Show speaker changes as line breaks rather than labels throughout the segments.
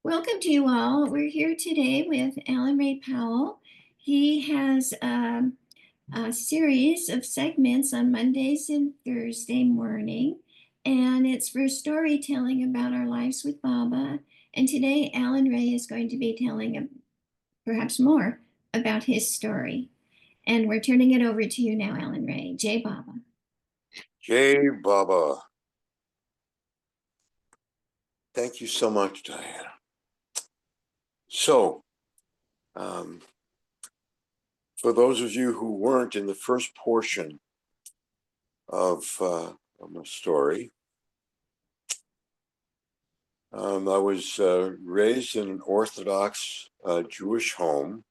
Welcome to you all. We're here today with Alan Ray Powell. He has a series of segments on Mondays and Thursday morning, and it's for storytelling about our lives with Baba. And today, Alan Ray is going to be telling perhaps more about his story. And we're turning it over to you now, Alan Ray. Jai Baba.
Jai Baba. Thank you so much, Diana. So, for those of you who weren't in the first portion of my story, I was raised in an Orthodox Jewish home,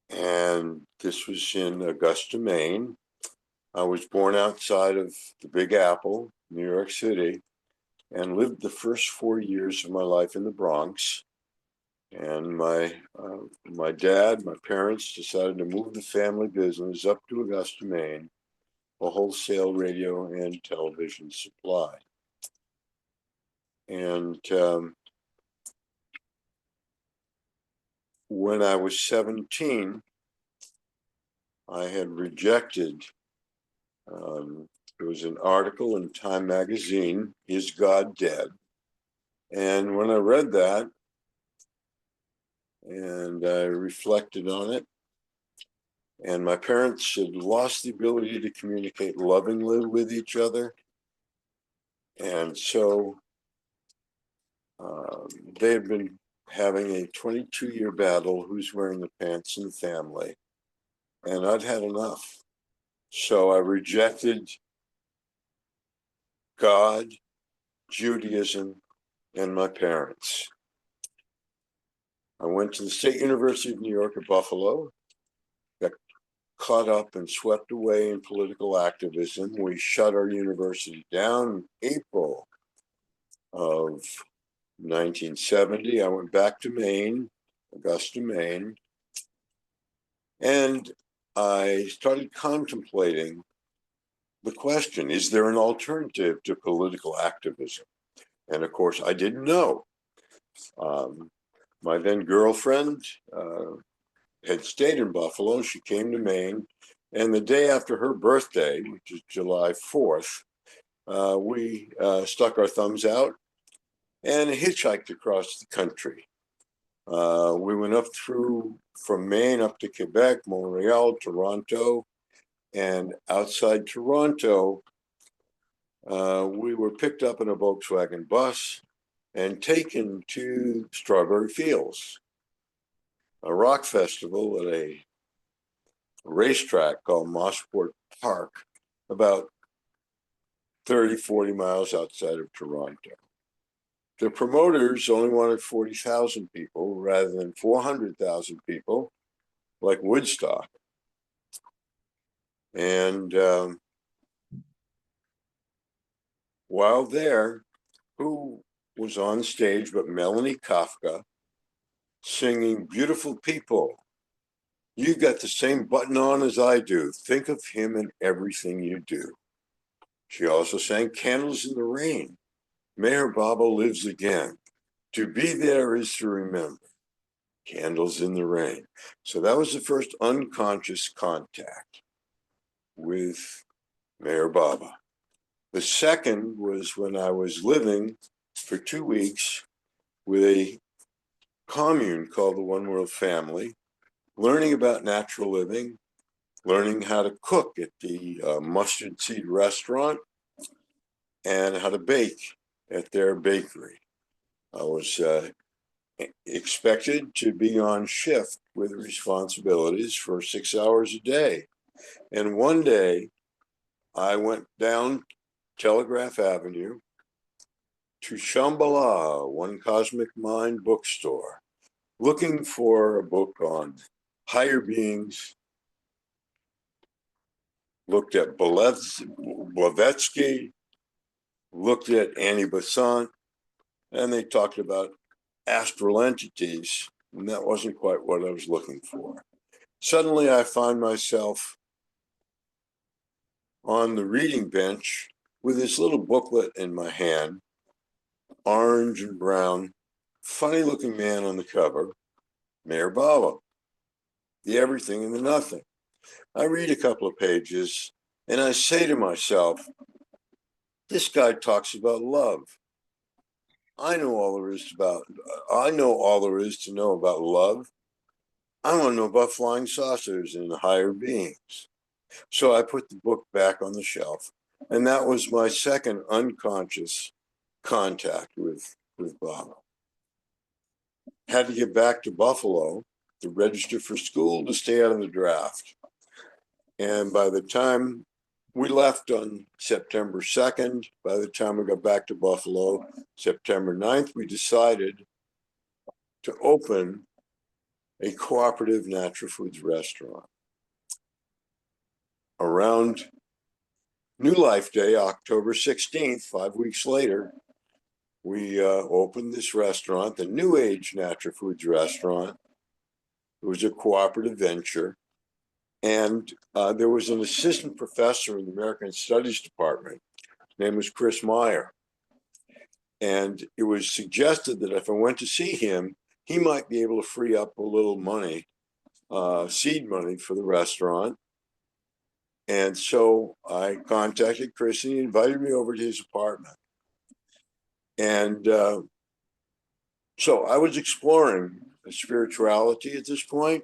and this was in Augusta, Maine. I was born outside of the Big Apple, New York City, and lived the first 4 years of my life in the Bronx. And my dad, my parents decided to move the family business up to Augusta, Maine, a wholesale radio and television supply. And when I was 17, I had rejected, there was an article in Time magazine, "Is God Dead?" And when I read that, and I reflected on it, and my parents had lost the ability to communicate lovingly with each other. And so they had been having a 22-year battle, who's wearing the pants in the family. And I'd had enough. So I rejected God, Judaism, and my parents. I went to the State University of New York at Buffalo, got caught up and swept away in political activism. We shut our university down in April of 1970. I went back to Maine, Augusta, Maine, and I started contemplating the question, is there an alternative to political activism? And of course, I didn't know. My then girlfriend had stayed in Buffalo. She came to Maine. And the day after her birthday, which is July 4th, we stuck our thumbs out and hitchhiked across the country. We went up from Maine up to Quebec, Montreal, Toronto, and outside Toronto, we were picked up in a Volkswagen bus and taken to Strawberry Fields, a rock festival at a racetrack called Mossport Park, about 30, 40 miles outside of Toronto. The promoters only wanted 40,000 people rather than 400,000 people, like Woodstock. And while there, who was on stage but Melanie Kafka singing "Beautiful People"? You got the same button on as I do. Think of him in everything you do. She also sang "Candles in the Rain." Meher Baba lives again. To be there is to remember. Candles in the Rain. So that was the first unconscious contact with Meher Baba. The second was when I was living for 2 weeks with a commune called the One World Family, learning about natural living, learning how to cook at the Mustard Seed restaurant, and how to bake at their bakery. I was expected to be on shift with responsibilities for 6 hours a day. And one day, I went down Telegraph Avenue to Shambhala, One Cosmic Mind bookstore, looking for a book on higher beings. Looked at Blavatsky, looked at Annie Besant, and they talked about astral entities, and that wasn't quite what I was looking for. Suddenly, I find myself on the reading bench with this little booklet in my hand orange and brown, funny looking man on the cover, Mayor Baba, the everything and the nothing. I read a couple of pages and I say to myself, this guy talks about love. I know all there is to know about love. I want to know about flying saucers and higher beings. So I put the book back on the shelf. And that was my second unconscious contact with Baba. Had to get back to Buffalo to register for school to stay out of the draft. And by the time we left on September 2nd, by the time we got back to Buffalo, September 9th, we decided to open a cooperative natural foods restaurant. Around New Life Day, October 16th, 5 weeks later, we opened this restaurant, the New Age Natural Foods Restaurant. It was a cooperative venture. And there was an assistant professor in the American Studies Department. His name was Chris Meyer. And it was suggested that if I went to see him, he might be able to free up a little money, seed money for the restaurant. And so I contacted Chris and he invited me over to his apartment. And so I was exploring spirituality at this point.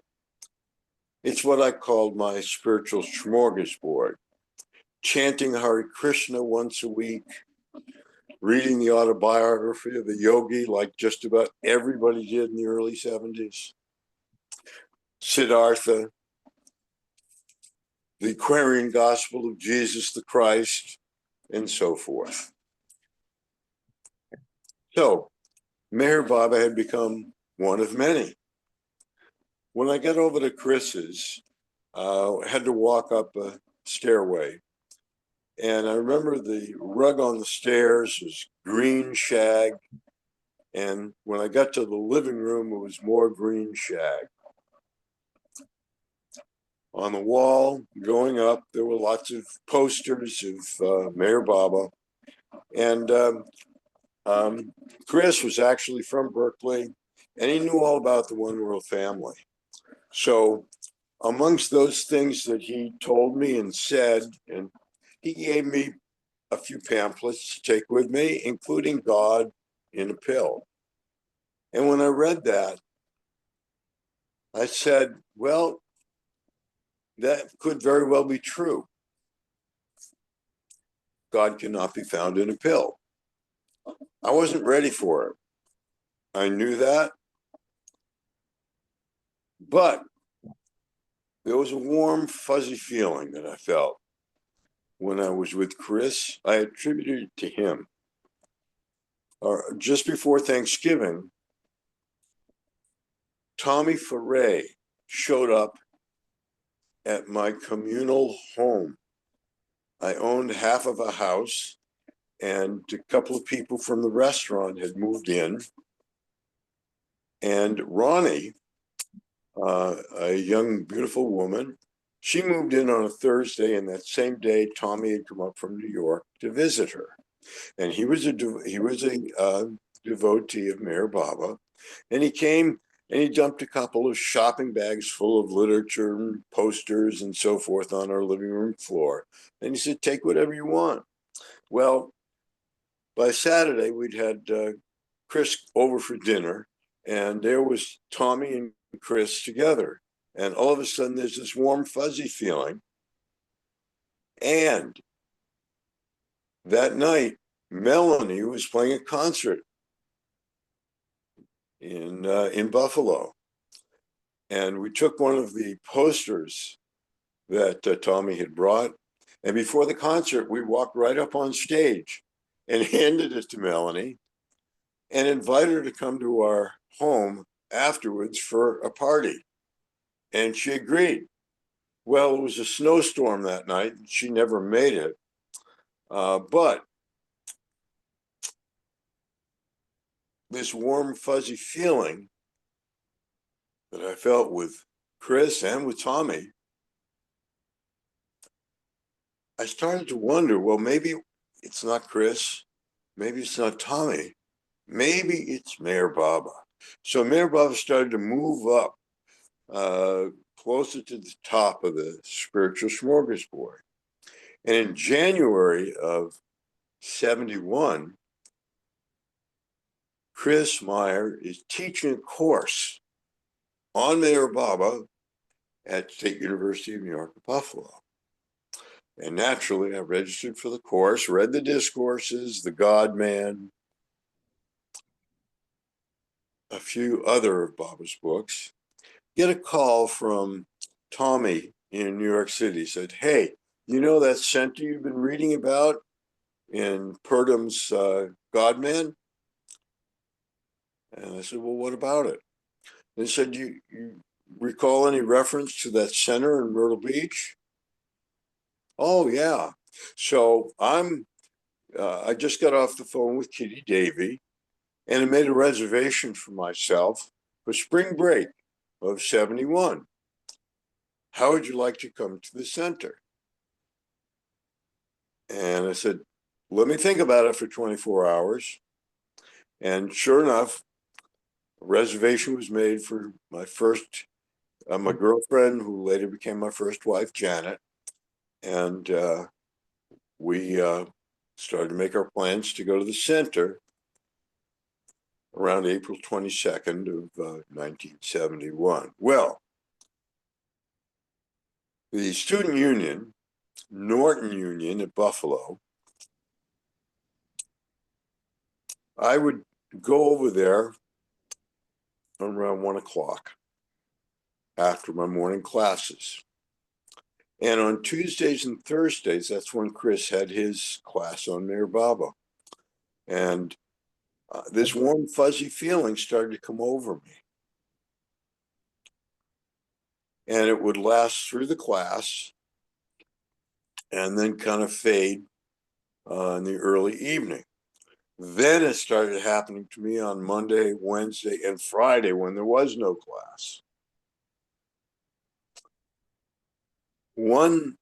It's what I called my spiritual smorgasbord, chanting Hare Krishna once a week, reading the autobiography of the yogi like just about everybody did in the early 70s, Siddhartha, the Aquarian Gospel of Jesus the Christ, and so forth. So Meher Baba had become one of many. When I got over to Chris's, I had to walk up a stairway. And I remember the rug on the stairs was green shag. And when I got to the living room, it was more green shag. On the wall, going up, there were lots of posters of Mayor Baba. And Chris was actually from Berkeley, and he knew all about the One World Family. So amongst those things that he told me and said, and he gave me a few pamphlets to take with me, including God in a Pill. And when I read that, I said, well, that could very well be true. God cannot be found in a pill. I wasn't ready for it. I knew that. But there was a warm, fuzzy feeling that I felt when I was with Chris. I attributed it to him. Just before Thanksgiving, Tommy Foray showed up at my communal home. I owned half of a house, and a couple of people from the restaurant had moved in. And Ronnie, a young, beautiful woman, she moved in on a Thursday, and that same day, Tommy had come up from New York to visit her. And he was a devotee of Mayor Baba, and he came and he dumped a couple of shopping bags full of literature and posters and so forth on our living room floor. And he said, take whatever you want. Well, by Saturday, we'd had Chris over for dinner, and there was Tommy and Chris together. And all of a sudden, there's this warm, fuzzy feeling. And that night, Melanie was playing a concert in Buffalo. And we took one of the posters that Tommy had brought. And before the concert, we walked right up on stage and handed it to Melanie and invited her to come to our home afterwards for a party. And she agreed. Well, it was a snowstorm that night. She never made it. But this warm, fuzzy feeling that I felt with Chris and with Tommy, I started to wonder, well, maybe it's not Chris, maybe it's not Tommy, maybe it's Mayor Baba. So Mayor Baba started to move up closer to the top of the spiritual smorgasbord. And in January of 71, Chris Meyer is teaching a course on Mayor Baba at State University of New York at Buffalo. And naturally, I registered for the course, read the discourses, The God Man, a few other of Baba's books. Get a call from Tommy in New York City. He said, hey, you know that center you've been reading about in Purdam's God Man? And I said, well, what about it? And he said, you recall any reference to that center in Myrtle Beach? Oh, yeah. So I just got off the phone with Kitty Davy, and I made a reservation for myself for spring break of 71. How would you like to come to the center? And I said, let me think about it for 24 hours. And sure enough, a reservation was made for my girlfriend, who later became my first wife, Janet. And we started to make our plans to go to the center around April 22nd of 1971. Well, the student union, Norton Union at Buffalo, I would go over there around 1 o'clock after my morning classes. And on Tuesdays and Thursdays, that's when Chris had his class on Mayor Baba. And this warm, fuzzy feeling started to come over me. And it would last through the class and then kind of fade in the early evening. Then it started happening to me on Monday, Wednesday, and Friday when there was no class. One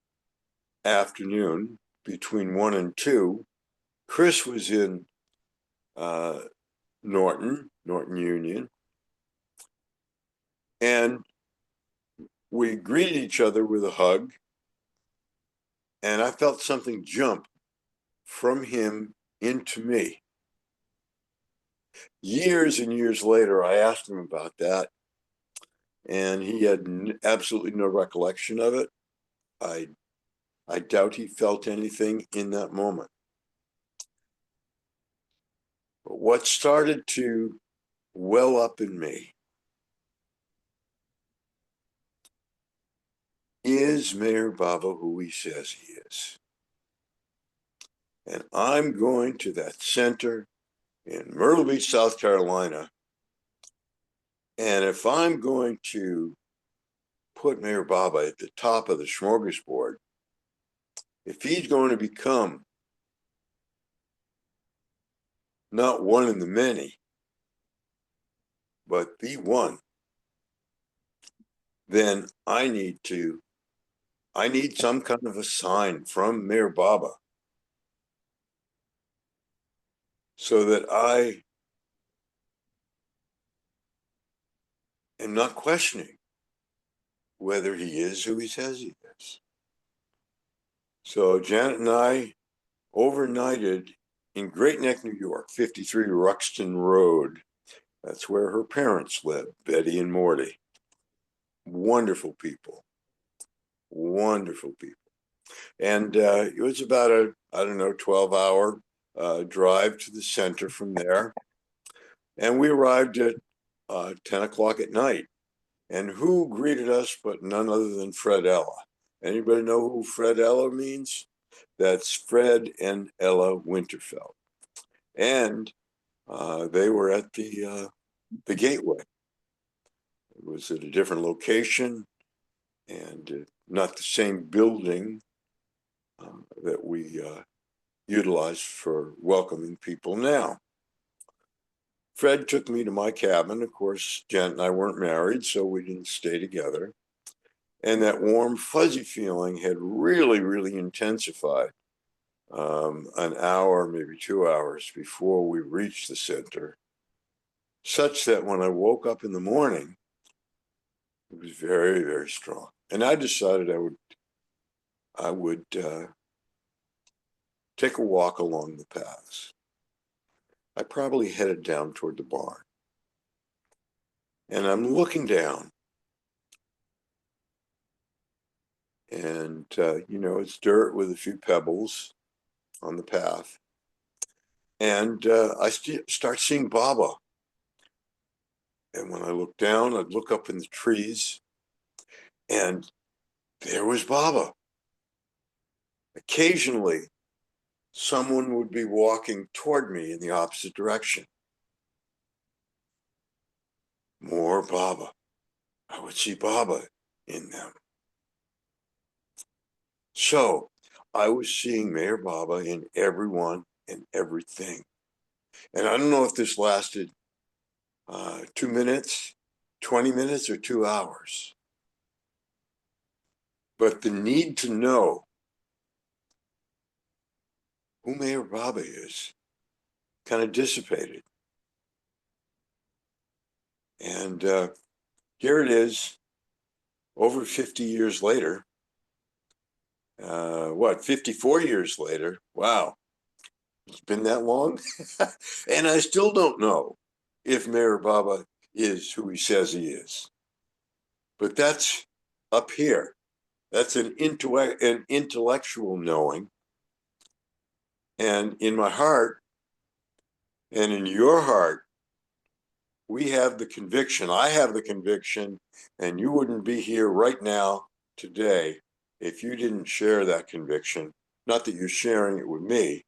afternoon between 1 and 2, Chris was in Norton Union, and we greeted each other with a hug, and I felt something jump from him into me. Years and years later, I asked him about that, and he had absolutely no recollection of it. I doubt he felt anything in that moment. But what started to well up in me is Mayor Baba who he says he is? And I'm going to that center in Myrtle Beach, South Carolina. And if I'm going to put Mayor Baba at the top of the smorgasbord, if he's going to become not one in the many, but the one, then I need some kind of a sign from Mayor Baba so that I am not questioning whether he is who he says he is. So Janet and I overnighted in Great Neck, New York, 53 Ruxton Road. That's where her parents lived, Betty and Morty. Wonderful people. Wonderful people. And it was about a, 12-hour drive to the center from there. And we arrived at 10 o'clock at night. And who greeted us but none other than Fred Ella? Anybody know who Fred Ella means? That's Fred and Ella Winterfeld. And they were at the Gateway. It was at a different location and not the same building that we utilize for welcoming people now. Fred took me to my cabin. Of course, Janet and I weren't married, so we didn't stay together. And that warm, fuzzy feeling had really, really intensified an hour, maybe 2 hours before we reached the center, such that when I woke up in the morning, it was very, very strong. And I decided I would take a walk along the paths. I probably headed down toward the barn. And I'm looking down, and it's dirt with a few pebbles on the path. And I start seeing Baba. And when I look down, I'd look up in the trees, and there was Baba. Occasionally, someone would be walking toward me in the opposite direction. More Baba. I would see Baba in them. So I was seeing Mayor Baba in everyone and everything. And I don't know if this lasted 2 minutes, 20 minutes, or 2 hours. But the need to know who Mayor Baba is kind of dissipated. And here it is, over 50 years later. 54 years later? Wow, it's been that long? And I still don't know if Mayor Baba is who he says he is. But that's up here. That's an intellectual knowing. And in my heart, and in your heart, we have the conviction, I have the conviction, and you wouldn't be here right now today if you didn't share that conviction. Not that you're sharing it with me,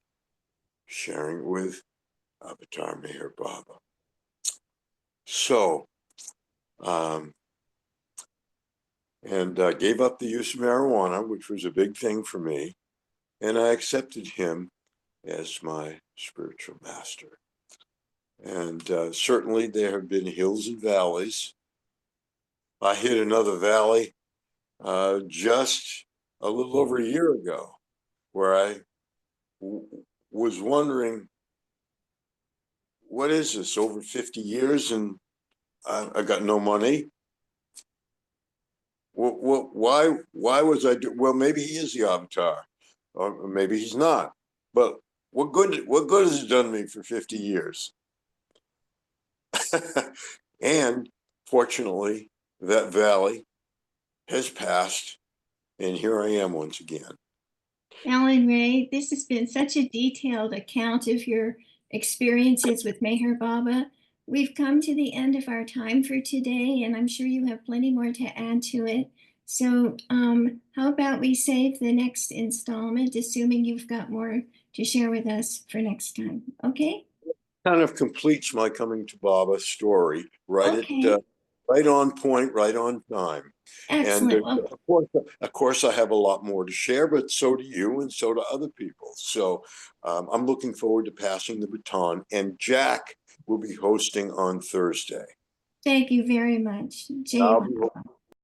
sharing it with Avatar Meher Baba. So, gave up the use of marijuana, which was a big thing for me, and I accepted him as my spiritual master. And certainly there have been hills and valleys. I hit another valley just a little over a year ago, where I was wondering, what is this, over 50 years and I got no money? Why was I well, maybe he is the avatar, or maybe he's not. But what good has it done me for 50 years? And fortunately, that valley has passed, and here I am once again.
Alan Ray, this has been such a detailed account of your experiences with Meher Baba. We've come to the end of our time for today, and I'm sure you have plenty more to add to it. So how about we save the next installment, assuming you've got more to share with us for next time, okay?
Kind of completes my coming to Baba story,
Okay,
right on point, right on time. And
excellent. Well,
of course, I have a lot more to share, but so do you, and so do other people. So I'm looking forward to passing the baton. And Jack will be hosting on Thursday.
thank you very much, Jay.
I'll be